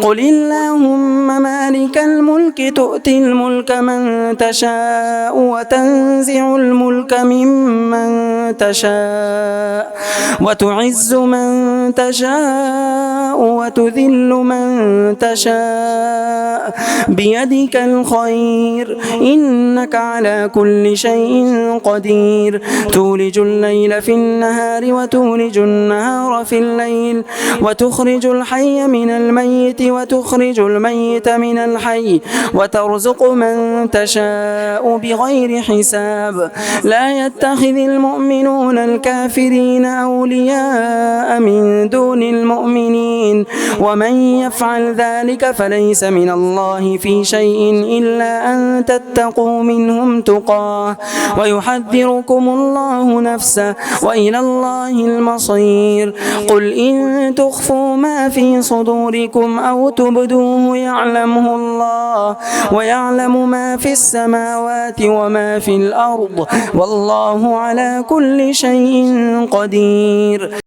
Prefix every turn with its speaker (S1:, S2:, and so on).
S1: قل اللهم مالك الملك تؤتي الملك من تشاء وتنزع الملك ممن تشاء وتعز من تشاء وتذل من تشاء بيدك الخير إنك على كل شيء قدير تولج الليل في النهار وتولج النهار في الليل وتخرج الحي من الميت وتخرج الميت من الحي وترزق من تشاء بغير حساب لا يتخذ المؤمنون الكافرين أولياء من دون المؤمنين ومن يفعل ذلك فليس من الله في شيء إلا أن تتقوا منهم تقاه ويحذركم الله نفسه وإلى الله المصير قل إن تخفوا ما في صدوركم أو تبدوه يعلمه الله ويعلم ما في السماوات وما في الأرض والله على كل شيء قدير